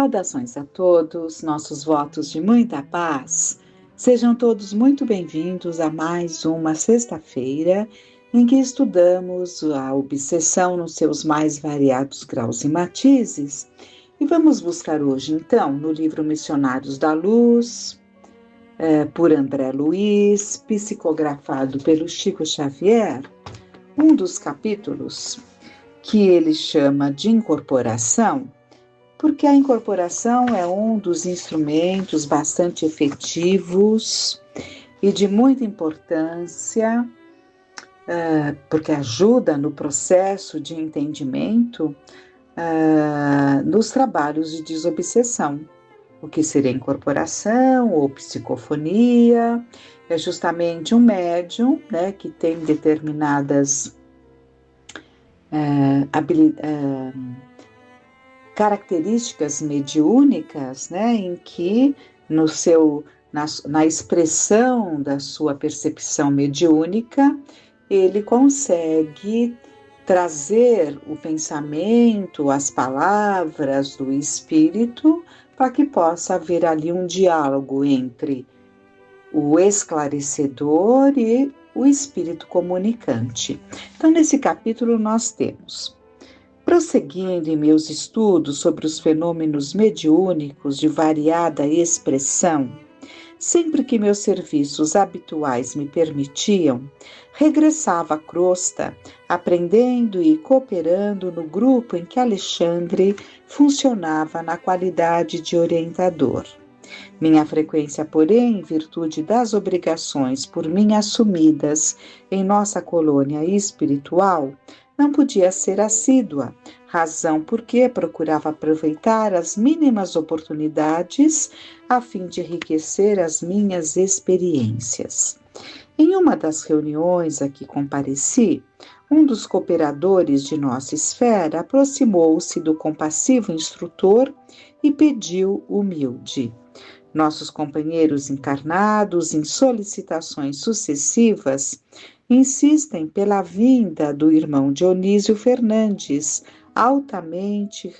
Saudações a todos, nossos votos de muita paz. Sejam todos muito bem-vindos a mais uma sexta-feira em que estudamos a obsessão nos seus mais variados graus e matizes. E vamos buscar hoje, então, no livro Missionários da Luz, por André Luiz, psicografado pelo Chico Xavier, um dos capítulos que ele chama de incorporação, porque a incorporação é um dos instrumentos bastante efetivos e de muita importância, porque ajuda no processo de entendimento nos trabalhos de desobsessão. O que seria incorporação ou psicofonia é justamente um médium, né, que tem determinadas características mediúnicas, né, em que na expressão da sua percepção mediúnica, ele consegue trazer o pensamento, as palavras do espírito, para que possa haver ali um diálogo entre o esclarecedor e o espírito comunicante. Então, nesse capítulo nós temos: prosseguindo em meus estudos sobre os fenômenos mediúnicos de variada expressão, sempre que meus serviços habituais me permitiam, regressava à crosta, aprendendo e cooperando no grupo em que Alexandre funcionava na qualidade de orientador. Minha frequência, porém, em virtude das obrigações por mim assumidas em nossa colônia espiritual, não podia ser assídua, razão porque procurava aproveitar as mínimas oportunidades a fim de enriquecer as minhas experiências. Em uma das reuniões a que compareci, um dos cooperadores de nossa esfera aproximou-se do compassivo instrutor e pediu humilde: nossos companheiros encarnados, em solicitações sucessivas, insistem pela vinda do irmão Dionísio Fernandes, atualmente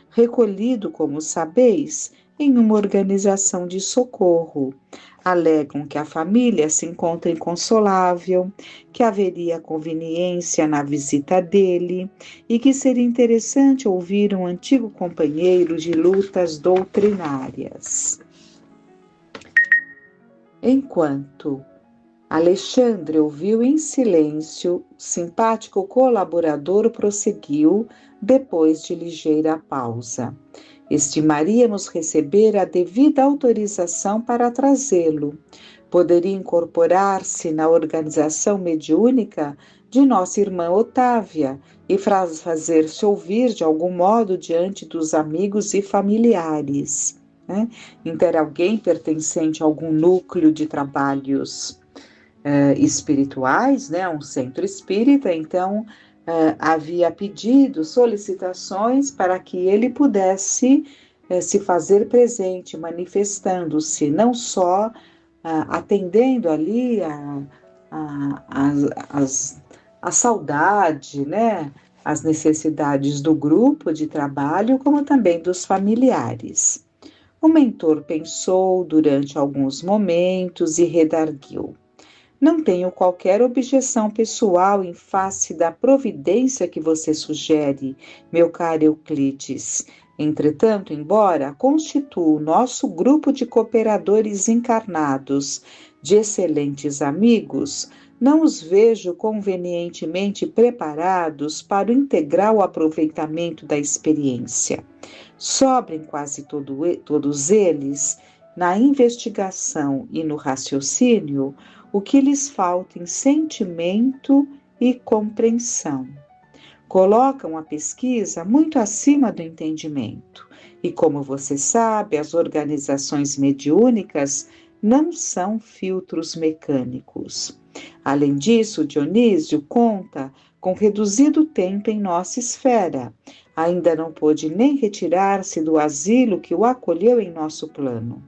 recolhido, como sabeis, em uma organização de socorro. Alegam que a família se encontra inconsolável, que haveria conveniência na visita dele e que seria interessante ouvir um antigo companheiro de lutas doutrinárias. Enquanto Alexandre ouviu em silêncio, o simpático colaborador prosseguiu, depois de ligeira pausa: estimaríamos receber a devida autorização para trazê-lo. Poderia incorporar-se na organização mediúnica de nossa irmã Otávia e fazer-se ouvir de algum modo diante dos amigos e familiares, né? Então, era alguém pertencente a algum núcleo de trabalhos espirituais, né? Um centro espírita. Então, havia pedidos, solicitações para que ele pudesse se fazer presente, manifestando-se, não só atendendo ali a saudade, né, as necessidades do grupo de trabalho, como também dos familiares. O mentor pensou durante alguns momentos e redarguiu: não tenho qualquer objeção pessoal em face da providência que você sugere, meu caro Euclides. Entretanto, embora constitua o nosso grupo de cooperadores encarnados, de excelentes amigos, não os vejo convenientemente preparados para o integral aproveitamento da experiência. Sobrem quase todos eles, na investigação e no raciocínio, o que lhes falta em sentimento e compreensão. Colocam a pesquisa muito acima do entendimento. E como você sabe, as organizações mediúnicas não são filtros mecânicos. Além disso, Dionísio conta com reduzido tempo em nossa esfera. Ainda não pôde nem retirar-se do asilo que o acolheu em nosso plano.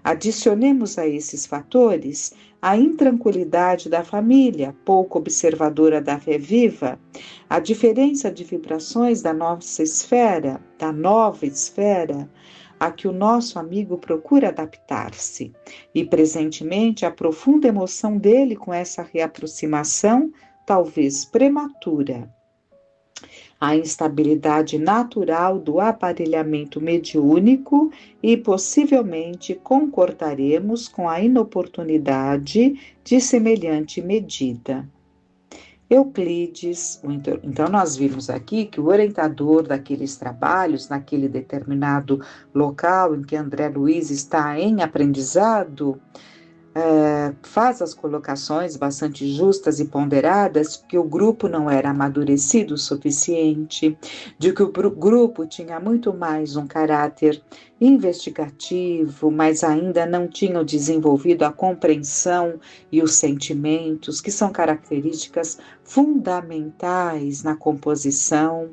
Adicionemos a esses fatores a intranquilidade da família, pouco observadora da fé viva, a diferença de vibrações da nova esfera, a que o nosso amigo procura adaptar-se, e presentemente a profunda emoção dele com essa reaproximação, talvez prematura. A instabilidade natural do aparelhamento mediúnico e possivelmente concordaremos com a inoportunidade de semelhante medida. Euclides, então nós vimos aqui que o orientador daqueles trabalhos, naquele determinado local em que André Luiz está em aprendizado, faz as colocações bastante justas e ponderadas que o grupo não era amadurecido o suficiente, de que o grupo tinha muito mais um caráter investigativo, mas ainda não tinham desenvolvido a compreensão e os sentimentos, que são características fundamentais na composição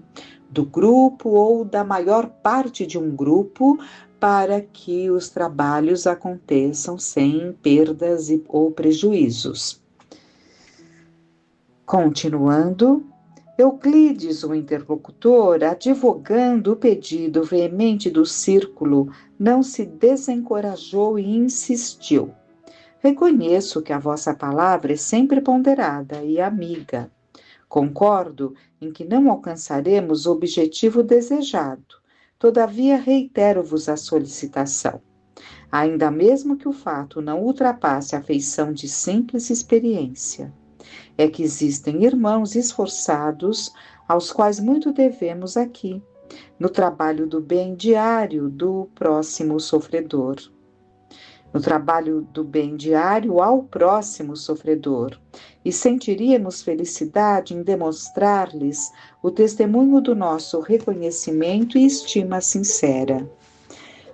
do grupo ou da maior parte de um grupo, para que os trabalhos aconteçam sem perdas ou prejuízos. Continuando, Euclides, o interlocutor, advogando o pedido veemente do círculo, não se desencorajou e insistiu. Reconheço que a vossa palavra é sempre ponderada e amiga. Concordo em que não alcançaremos o objetivo desejado. Todavia, reitero-vos a solicitação. Ainda mesmo que o fato não ultrapasse a feição de simples experiência, é que existem irmãos esforçados aos quais muito devemos aqui, no trabalho do bem diário do próximo sofredor. No trabalho do bem diário ao próximo sofredor, e sentiríamos felicidade em demonstrar-lhes o testemunho do nosso reconhecimento e estima sincera.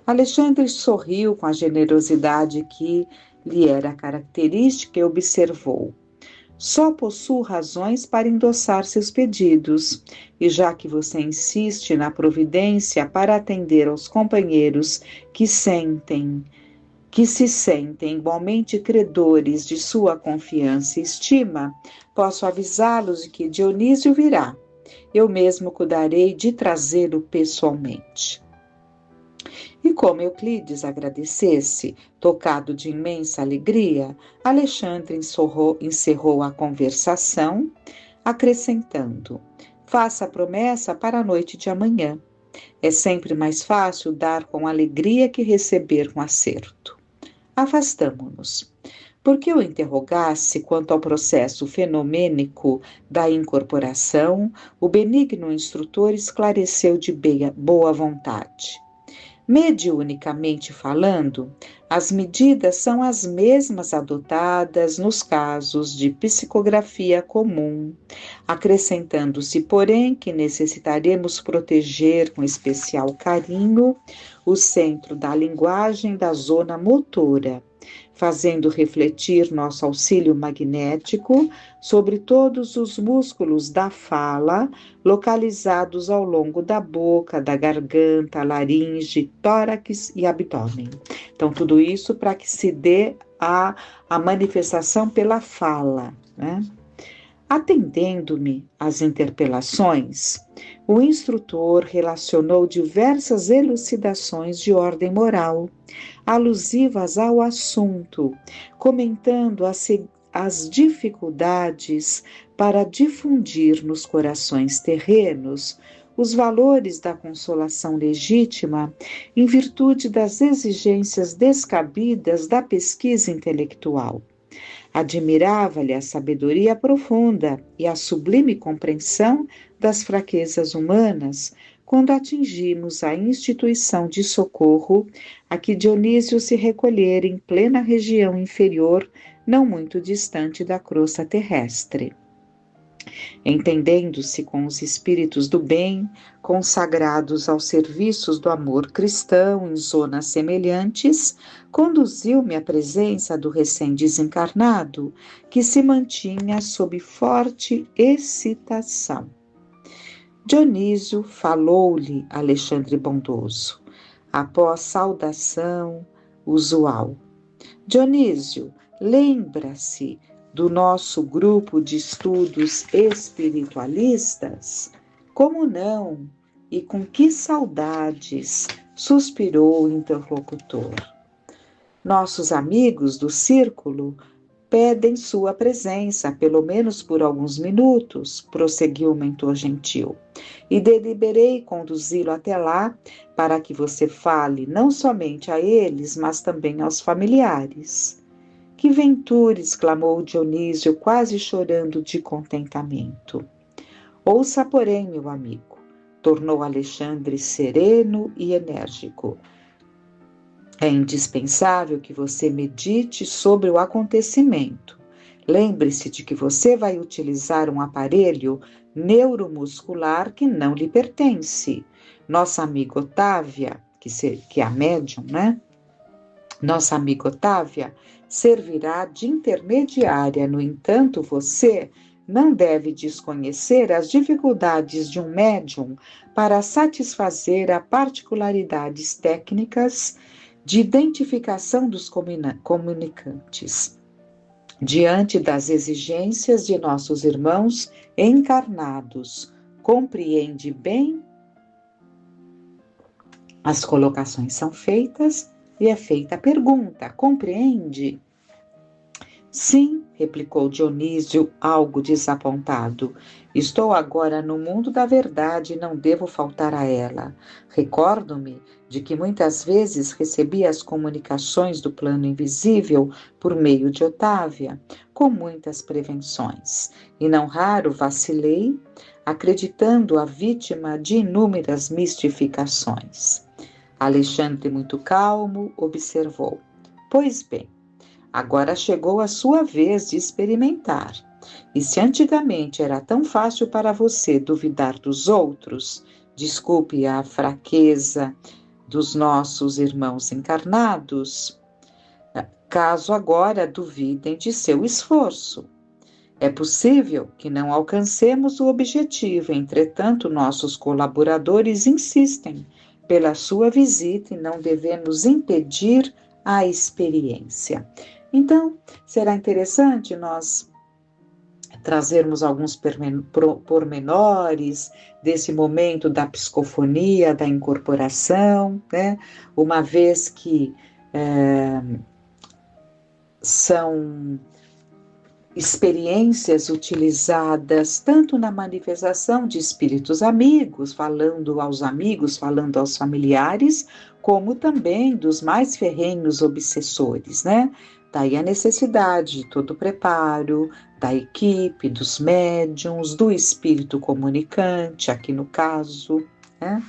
Alexandre sorriu com a generosidade que lhe era característica e observou: só possuo razões para endossar seus pedidos, e já que você insiste na providência para atender aos companheiros que se sentem igualmente credores de sua confiança e estima, posso avisá-los de que Dionísio virá. Eu mesmo cuidarei de trazê-lo pessoalmente. E como Euclides agradecesse, tocado de imensa alegria, Alexandre encerrou a conversação, acrescentando: faça a promessa para a noite de amanhã. É sempre mais fácil dar com alegria que receber com acerto. Afastamo-nos. Porque o interrogasse quanto ao processo fenomênico da incorporação, o benigno instrutor esclareceu de boa vontade. Mediunicamente falando, as medidas são as mesmas adotadas nos casos de psicografia comum, acrescentando-se, porém, que necessitaremos proteger com especial carinho o centro da linguagem da zona motora, fazendo refletir nosso auxílio magnético sobre todos os músculos da fala, localizados ao longo da boca, da garganta, laringe, tórax e abdômen. Então, tudo isso para que se dê a manifestação pela fala, né? Atendendo-me às interpelações, o instrutor relacionou diversas elucidações de ordem moral, alusivas ao assunto, comentando as dificuldades para difundir nos corações terrenos os valores da consolação legítima em virtude das exigências descabidas da pesquisa intelectual. Admirava-lhe a sabedoria profunda e a sublime compreensão das fraquezas humanas quando atingimos a instituição de socorro a que Dionísio se recolhera em plena região inferior, não muito distante da crosta terrestre. Entendendo-se com os espíritos do bem, consagrados aos serviços do amor cristão em zonas semelhantes, conduziu-me à presença do recém-desencarnado, que se mantinha sob forte excitação. Dionísio falou-lhe Alexandre bondoso, após saudação usual. Dionísio, Lembra-se do nosso grupo de estudos espiritualistas? Como não? E com que saudades? Suspirou o interlocutor. Nossos amigos do círculo pedem sua presença, pelo menos por alguns minutos, prosseguiu o mentor gentil, e deliberei conduzi-lo até lá para que você fale não somente a eles, mas também aos familiares. Que ventura! Exclamou Dionísio, quase chorando de contentamento. Ouça, porém, meu amigo, tornou Alexandre sereno e enérgico. É indispensável que você medite sobre o acontecimento. Lembre-se de que você vai utilizar um aparelho neuromuscular que não lhe pertence. Nossa amiga Otávia, que é a médium, né? Nossa amiga Otávia servirá de intermediária. No entanto, você não deve desconhecer as dificuldades de um médium para satisfazer as particularidades técnicas de identificação dos comunicantes. Diante das exigências de nossos irmãos encarnados, compreende bem? As colocações são feitas e é feita a pergunta: compreende? Sim, replicou Dionísio, algo desapontado. Estou agora no mundo da verdade e não devo faltar a ela. Recordo-me de que muitas vezes recebi as comunicações do plano invisível por meio de Otávia, com muitas prevenções, e não raro vacilei, acreditando-a vítima de inúmeras mistificações. Alexandre, muito calmo, observou: pois bem, agora chegou a sua vez de experimentar. E se antigamente era tão fácil para você duvidar dos outros, desculpe a fraqueza dos nossos irmãos encarnados, caso agora duvidem de seu esforço. É possível que não alcancemos o objetivo, entretanto, nossos colaboradores insistem pela sua visita e não devemos impedir a experiência. Então, será interessante nós trazermos alguns pormenores desse momento da psicofonia, da incorporação, né? Uma vez que são experiências utilizadas tanto na manifestação de espíritos amigos, falando aos familiares, como também dos mais ferrenhos obsessores, né? Daí a necessidade de todo o preparo da equipe, dos médiuns, do espírito comunicante, aqui no caso, né?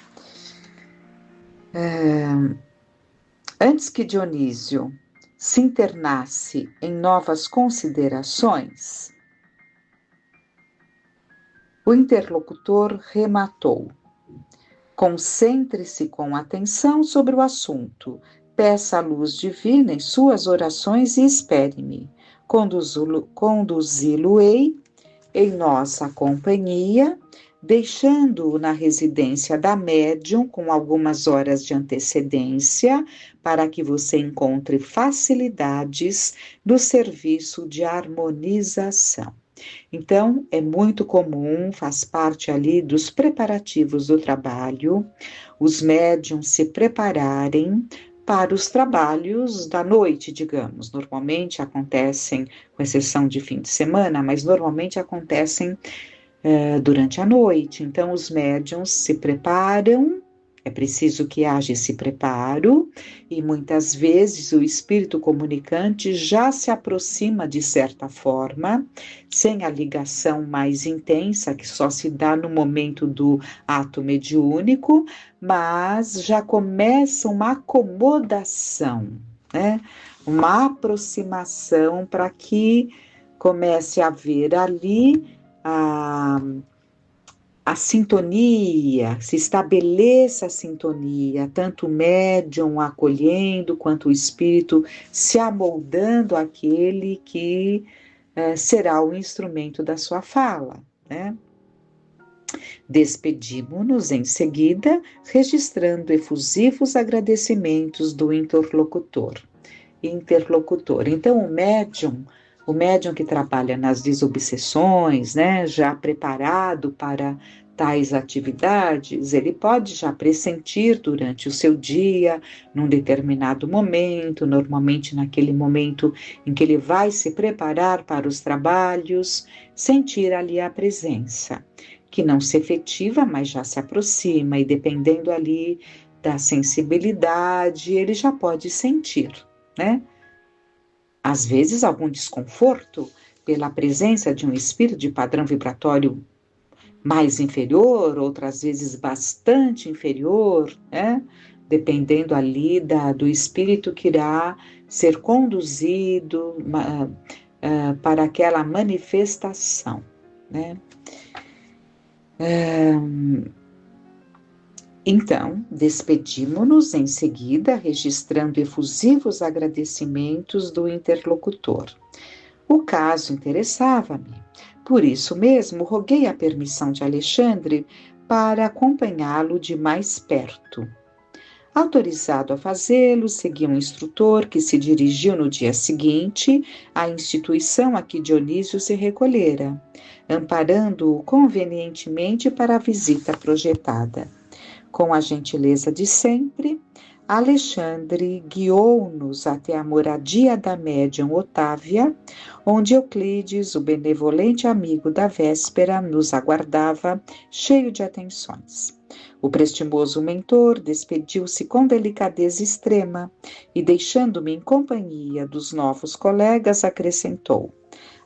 Antes que Dionísio se internasse em novas considerações, o interlocutor rematou: concentre-se com atenção sobre o assunto, peça a luz divina em suas orações e espere-me. Conduzi-lo-ei em nossa companhia, deixando-o na residência da médium com algumas horas de antecedência, para que você encontre facilidades no serviço de harmonização. Então, é muito comum, faz parte ali dos preparativos do trabalho, os médiums se prepararem para os trabalhos da noite, digamos. Normalmente acontecem, com exceção de fim de semana, mas normalmente acontecem durante a noite. Então, os médiums se preparam, é preciso que haja esse preparo, e muitas vezes o espírito comunicante já se aproxima de certa forma, sem a ligação mais intensa, que só se dá no momento do ato mediúnico, mas já começa uma acomodação, né? Uma aproximação para que comece a haver ali a sintonia, se estabeleça a sintonia, tanto o médium acolhendo, quanto o espírito se amoldando àquele que será o instrumento da sua fala, né? Despedimos-nos em seguida, registrando efusivos agradecimentos do interlocutor. interlocutor. Então, o médium que trabalha nas desobsessões, né, já preparado para tais atividades, ele pode já pressentir durante o seu dia, num determinado momento, normalmente naquele momento em que ele vai se preparar para os trabalhos, sentir ali a presença, que não se efetiva, mas já se aproxima, e dependendo ali da sensibilidade, ele já pode sentir, né? Às vezes algum desconforto pela presença de um espírito de padrão vibratório mais inferior, outras vezes bastante inferior, né? Dependendo ali do espírito que irá ser conduzido para aquela manifestação, né? Então, despedimos-nos em seguida, registrando efusivos agradecimentos do interlocutor. O caso interessava-me. Por isso mesmo, roguei a permissão de Alexandre para acompanhá-lo de mais perto. Autorizado a fazê-lo, segui um instrutor que se dirigiu no dia seguinte à instituição a que Dionísio se recolhera, amparando-o convenientemente para a visita projetada. Com a gentileza de sempre, Alexandre guiou-nos até a moradia da médium Otávia, onde Euclides, o benevolente amigo da véspera, nos aguardava, cheio de atenções. O prestimoso mentor despediu-se com delicadeza extrema e, deixando-me em companhia dos novos colegas, acrescentou: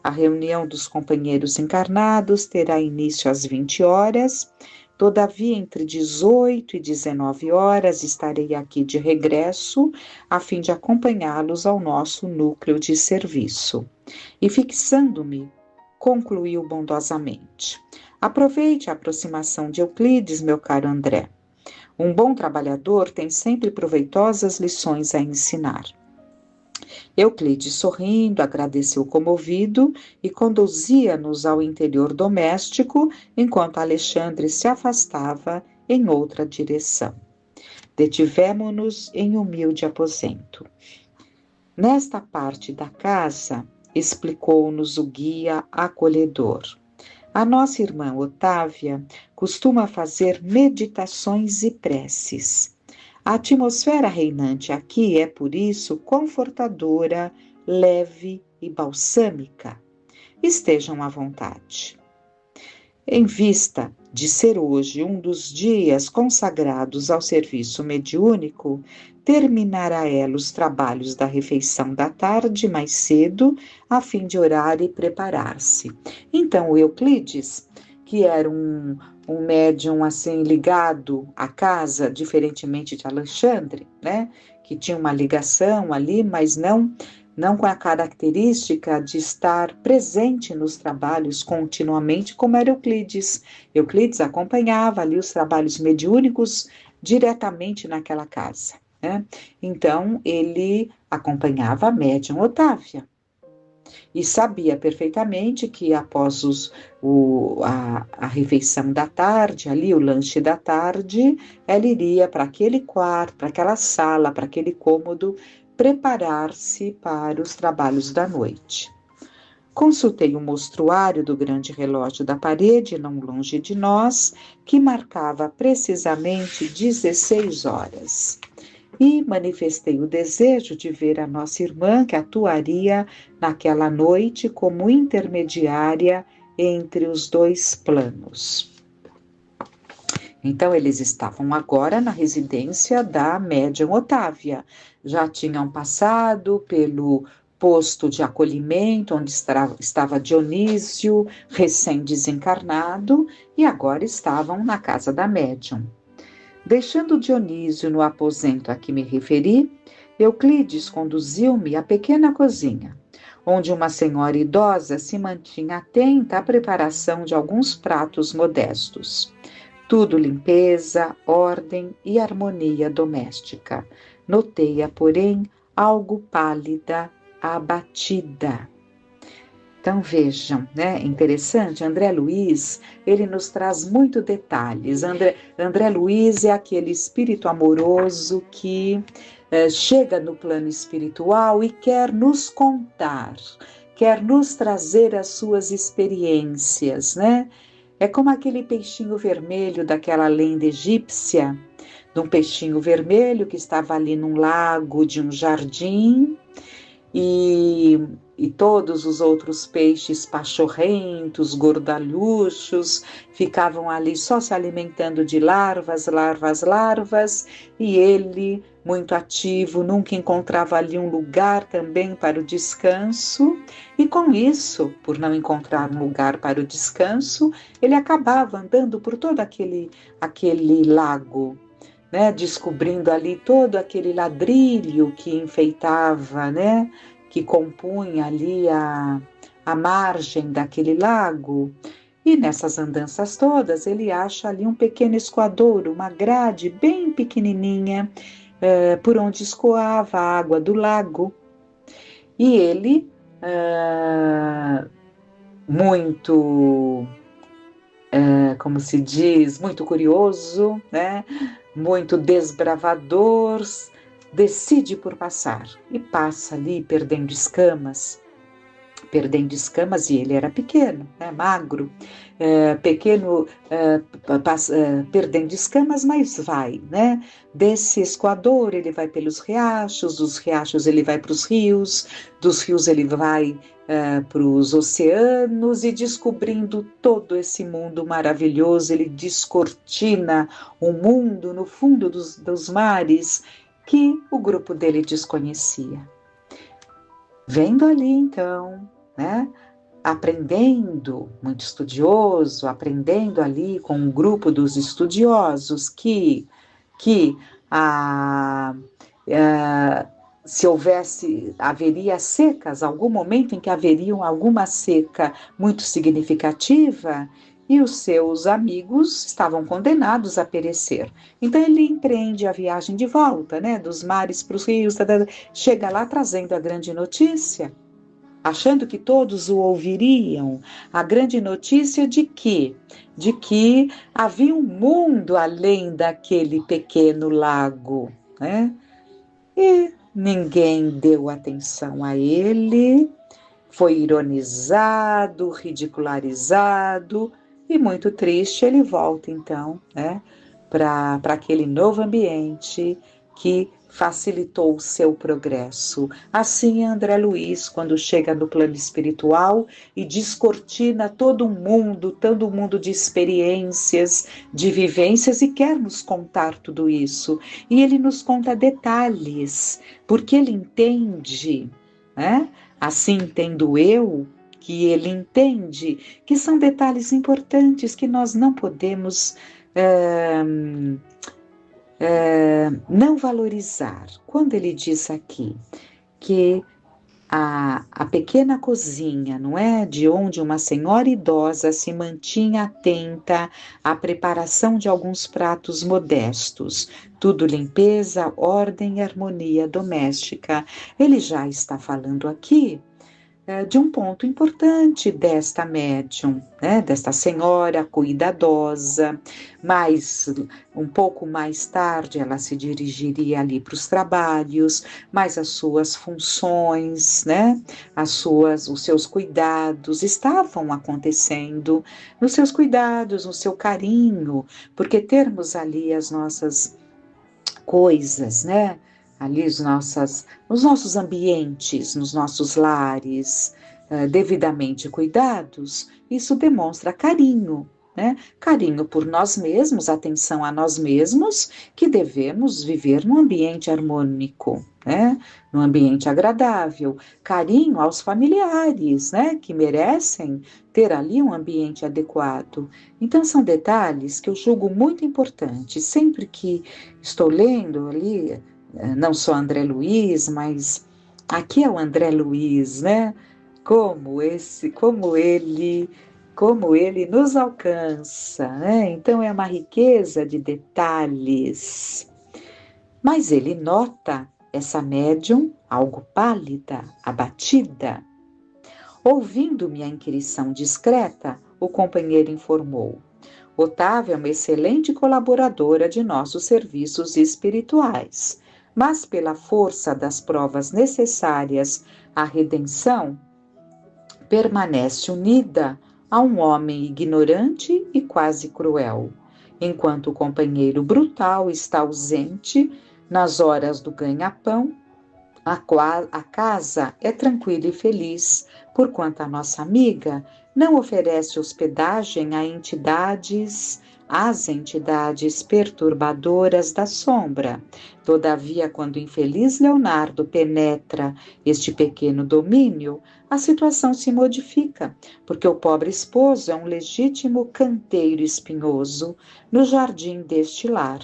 a reunião dos companheiros encarnados terá início às 20 horas. Todavia, entre 18 e 19 horas, estarei aqui de regresso, a fim de acompanhá-los ao nosso núcleo de serviço. E, fixando-me, concluiu bondosamente: aproveite a aproximação de Euclides, meu caro André. Um bom trabalhador tem sempre proveitosas lições a ensinar. Euclides, sorrindo, agradeceu comovido e conduzia-nos ao interior doméstico, enquanto Alexandre se afastava em outra direção. Detivemo-nos em humilde aposento. Nesta parte da casa, explicou-nos o guia acolhedor, a nossa irmã Otávia costuma fazer meditações e preces. A atmosfera reinante aqui é, por isso, confortadora, leve e balsâmica. Estejam à vontade. Em vista de ser hoje um dos dias consagrados ao serviço mediúnico, terminará ela os trabalhos da refeição da tarde mais cedo, a fim de orar e preparar-se. Então, o Euclides, que era um médium assim ligado à casa, diferentemente de Alexandre, né, que tinha uma ligação ali, mas não com a característica de estar presente nos trabalhos continuamente, como era Euclides. Euclides acompanhava ali os trabalhos mediúnicos diretamente naquela casa, né? Então, ele acompanhava a médium Otávia. E sabia perfeitamente que após a refeição da tarde, ali o lanche da tarde, ela iria para aquele quarto, para aquela sala, para aquele cômodo, preparar-se para os trabalhos da noite. Consultei o mostruário do grande relógio da parede, não longe de nós, que marcava precisamente 16 horas. E manifestei o desejo de ver a nossa irmã, que atuaria naquela noite como intermediária entre os dois planos. Então, eles estavam agora na residência da médium Otávia. Já tinham passado pelo posto de acolhimento, onde estava Dionísio, recém-desencarnado, e agora estavam na casa da médium. Deixando Dionísio no aposento a que me referi, Euclides conduziu-me à pequena cozinha, onde uma senhora idosa se mantinha atenta à preparação de alguns pratos modestos. Tudo limpeza, ordem e harmonia doméstica. Notei-a, porém, algo pálida, abatida. Então vejam, né? Interessante, André Luiz, ele nos traz muitos detalhes. André Luiz é aquele espírito amoroso que chega no plano espiritual e quer nos contar, quer nos trazer as suas experiências, né? É como aquele peixinho vermelho daquela lenda egípcia, de um peixinho vermelho que estava ali num lago de um jardim, e todos os outros peixes pachorrentos, gordalhuchos, ficavam ali só se alimentando de larvas, larvas, larvas, e ele, muito ativo, nunca encontrava ali um lugar também para o descanso, e com isso, por não encontrar um lugar para o descanso, ele acabava andando por todo aquele lago, né, descobrindo ali todo aquele ladrilho que enfeitava, né, que compunha ali a margem daquele lago. E nessas andanças todas, ele acha ali um pequeno escoadouro, uma grade bem pequenininha, por onde escoava a água do lago. E ele, muito, como se diz, muito curioso, né? Muito desbravador, decide por passar e passa ali perdendo escamas, e ele era pequeno, né, magro, pequeno, perdendo escamas, mas vai, né? Desse escoador ele vai pelos riachos, dos riachos ele vai para os rios, dos rios ele vai para os oceanos, e descobrindo todo esse mundo maravilhoso, ele descortina um mundo no fundo dos mares que o grupo dele desconhecia. Vendo ali então, né, aprendendo, muito estudioso, aprendendo ali com um grupo dos estudiosos que a, a, se haveria secas, algum momento em que haveria alguma seca muito significativa, e os seus amigos estavam condenados a perecer. Então ele empreende a viagem de volta, né, dos mares para os rios, chega lá trazendo a grande notícia, achando que todos o ouviriam, a grande notícia de que havia um mundo além daquele pequeno lago, né? E ninguém deu atenção a ele, foi ironizado, ridicularizado, e muito triste ele volta então, né, para aquele novo ambiente que facilitou o seu progresso. Assim, André Luiz, quando chega no plano espiritual e descortina todo um mundo de experiências, de vivências, e quer nos contar tudo isso. E ele nos conta detalhes, porque ele entende, né? Assim entendo eu, que ele entende que são detalhes importantes que nós não podemos não valorizar. Quando ele diz aqui que a pequena cozinha, não é? De onde uma senhora idosa se mantinha atenta à preparação de alguns pratos modestos, tudo limpeza, ordem e harmonia doméstica. Ele já está falando aqui de um ponto importante desta médium, né, desta senhora cuidadosa, mas um pouco mais tarde ela se dirigiria ali para os trabalhos, mas as suas funções, né, os seus cuidados estavam acontecendo, nos seus cuidados, no seu carinho, porque termos ali as nossas coisas, né? Ali nos nossos ambientes, nos nossos lares, devidamente cuidados, isso demonstra carinho, né? Carinho por nós mesmos, atenção a nós mesmos, que devemos viver num ambiente harmônico, né? Num ambiente agradável. Carinho aos familiares, né? Que merecem ter ali um ambiente adequado. Então, são detalhes que eu julgo muito importantes. Sempre que estou lendo ali, não só André Luiz, mas aqui é o André Luiz, né? Como ele nos alcança, né? Então é uma riqueza de detalhes. Mas ele nota essa médium algo pálida, abatida. Ouvindo minha inquirição discreta, o companheiro informou: Otávia é uma excelente colaboradora de nossos serviços espirituais, mas pela força das provas necessárias à redenção, permanece unida a um homem ignorante e quase cruel, enquanto o companheiro brutal está ausente nas horas do ganha-pão. A casa é tranquila e feliz, porquanto a nossa amiga não oferece hospedagem às entidades perturbadoras da sombra. Todavia, quando o infeliz Leonardo penetra este pequeno domínio, a situação se modifica, porque o pobre esposo é um legítimo canteiro espinhoso no jardim deste lar.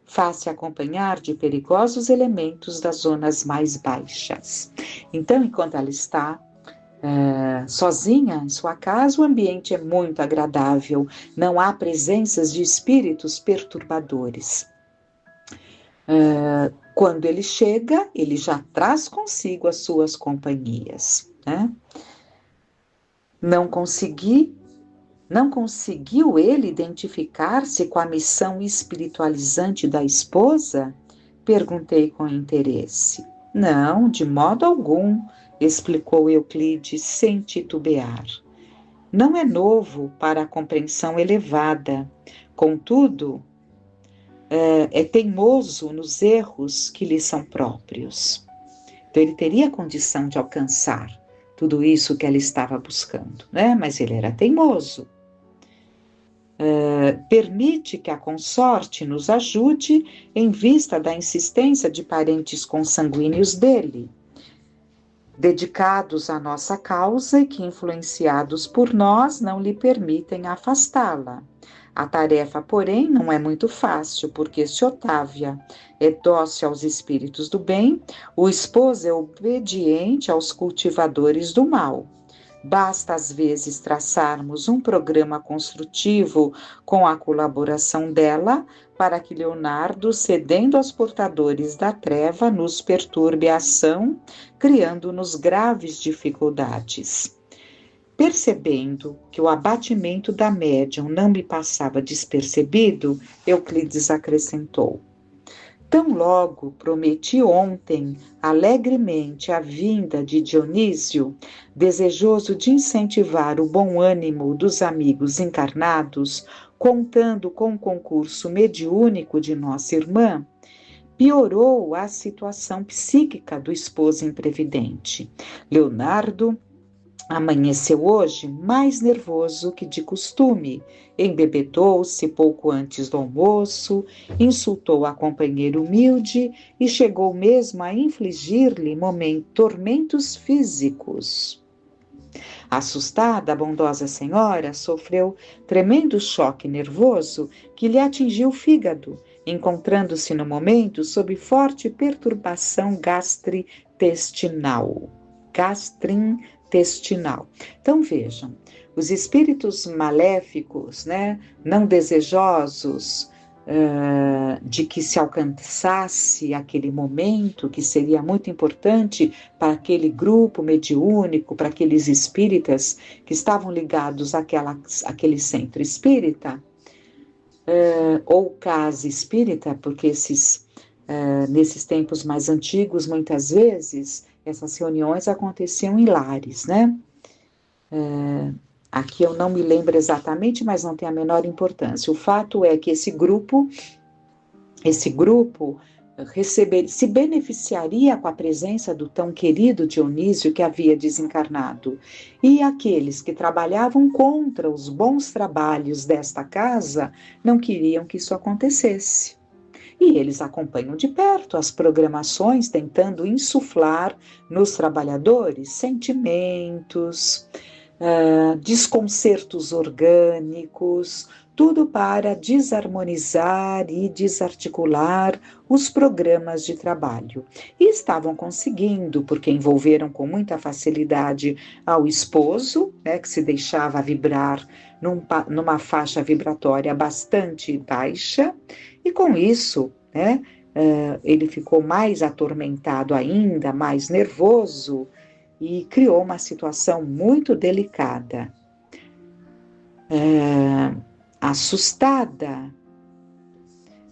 Faz-se acompanhar de perigosos elementos das zonas mais baixas. Então, enquanto ela está sozinha em sua casa, o ambiente é muito agradável, não há presenças de espíritos perturbadores. Quando ele chega, ele já traz consigo as suas companhias, né? Não conseguiu ele identificar-se com a missão espiritualizante da esposa? Perguntei com interesse. Não, de modo algum, explicou Euclides sem titubear. Não é novo para a compreensão elevada, contudo, é teimoso nos erros que lhe são próprios. Então, ele teria condição de alcançar tudo isso que ela estava buscando, né? Mas ele era teimoso. Permite que a consorte nos ajude em vista da insistência de parentes consanguíneos dele, dedicados à nossa causa e que, influenciados por nós, não lhe permitem afastá-la. A tarefa, porém, não é muito fácil, porque se Otávia é dócil aos espíritos do bem, o esposo é obediente aos cultivadores do mal. Basta, às vezes, traçarmos um programa construtivo com a colaboração dela para que Leonardo, cedendo aos portadores da treva, nos perturbe a ação, criando-nos graves dificuldades. Percebendo que o abatimento da médium não me passava despercebido, Euclides acrescentou: tão logo prometi ontem alegremente a vinda de Dionísio, desejoso de incentivar o bom ânimo dos amigos encarnados, contando com o concurso mediúnico de nossa irmã, piorou a situação psíquica do esposo imprevidente. Leonardo amanheceu hoje mais nervoso que de costume, embebedou-se pouco antes do almoço, insultou a companheira humilde e chegou mesmo a infligir-lhe tormentos físicos. Assustada, a bondosa senhora sofreu tremendo choque nervoso que lhe atingiu o fígado, encontrando-se no momento sob forte perturbação gastrointestinal. Então vejam, os espíritos maléficos, né, não desejosos de que se alcançasse aquele momento que seria muito importante para aquele grupo mediúnico, para aqueles espíritas que estavam ligados àquele centro espírita, ou casa espírita, porque nesses tempos mais antigos, muitas vezes, essas reuniões aconteciam em lares, né? Aqui eu não me lembro exatamente, mas não tem a menor importância. O fato é que esse grupo se beneficiaria com a presença do tão querido Dionísio que havia desencarnado. E aqueles que trabalhavam contra os bons trabalhos desta casa não queriam que isso acontecesse. E eles acompanham de perto as programações, tentando insuflar nos trabalhadores sentimentos, desconcertos orgânicos, tudo para desarmonizar e desarticular os programas de trabalho. E estavam conseguindo, porque envolveram com muita facilidade ao esposo, né, que se deixava vibrar numa faixa vibratória bastante baixa, e com isso, né, ele ficou mais atormentado ainda, mais nervoso, e criou uma situação muito delicada. Assustada,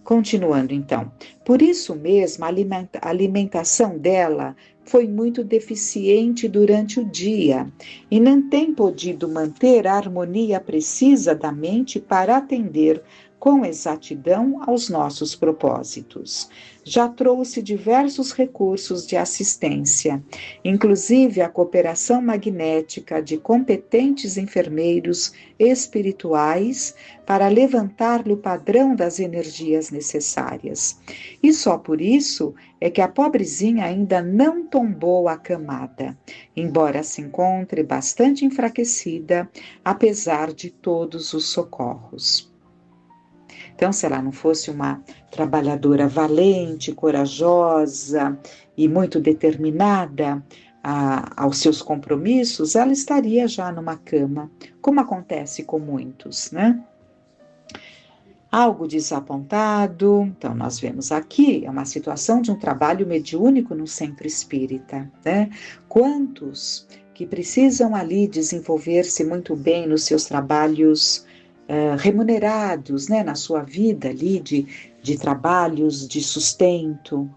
Continuando então, por isso mesmo a alimentação dela foi muito deficiente durante o dia e não tem podido manter a harmonia precisa da mente para atender com exatidão aos nossos propósitos. Já trouxe diversos recursos de assistência, inclusive a cooperação magnética de competentes enfermeiros espirituais para levantar-lhe o padrão das energias necessárias. E só por isso é que a pobrezinha ainda não tombou a camada, embora se encontre bastante enfraquecida, apesar de todos os socorros. Então, se ela não fosse uma trabalhadora valente, corajosa e muito determinada aos seus compromissos, ela estaria já numa cama, como acontece com muitos, né? Algo desapontado, então nós vemos aqui, é uma situação de um trabalho mediúnico no centro espírita, né? Quantos que precisam ali desenvolver-se muito bem nos seus trabalhos remunerados, né? Na sua vida ali de trabalhos de sustento,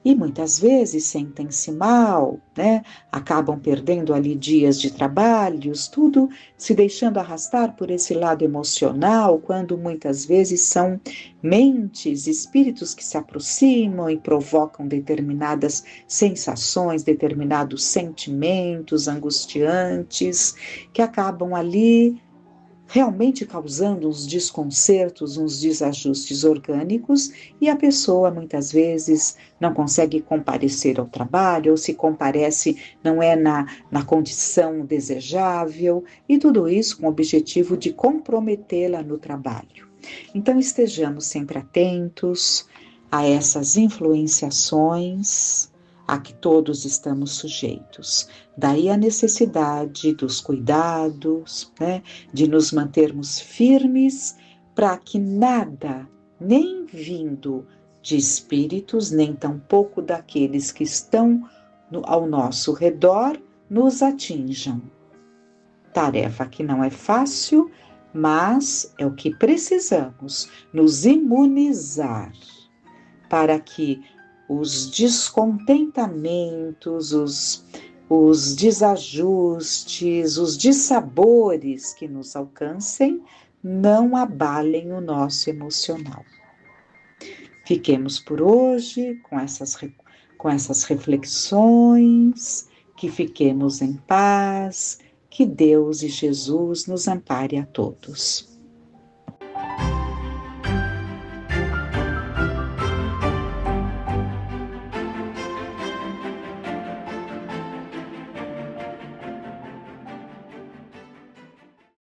e muitas vezes sentem-se mal, né? Acabam perdendo ali dias de trabalhos, tudo se deixando arrastar por esse lado emocional, quando muitas vezes são mentes, espíritos que se aproximam e provocam determinadas sensações, determinados sentimentos angustiantes, que acabam ali realmente causando uns desconcertos, uns desajustes orgânicos, e a pessoa muitas vezes não consegue comparecer ao trabalho, ou se comparece não é na condição desejável, e tudo isso com o objetivo de comprometê-la no trabalho. Então estejamos sempre atentos a essas influenciações a que todos estamos sujeitos. Daí a necessidade dos cuidados, né, de nos mantermos firmes para que nada, nem vindo de espíritos, nem tampouco daqueles que estão ao nosso redor, nos atinjam. Tarefa que não é fácil, mas é o que precisamos, nos imunizar para que os descontentamentos, os desajustes, os dissabores que nos alcancem não abalem o nosso emocional. Fiquemos por hoje com essas reflexões, que fiquemos em paz, que Deus e Jesus nos ampare a todos.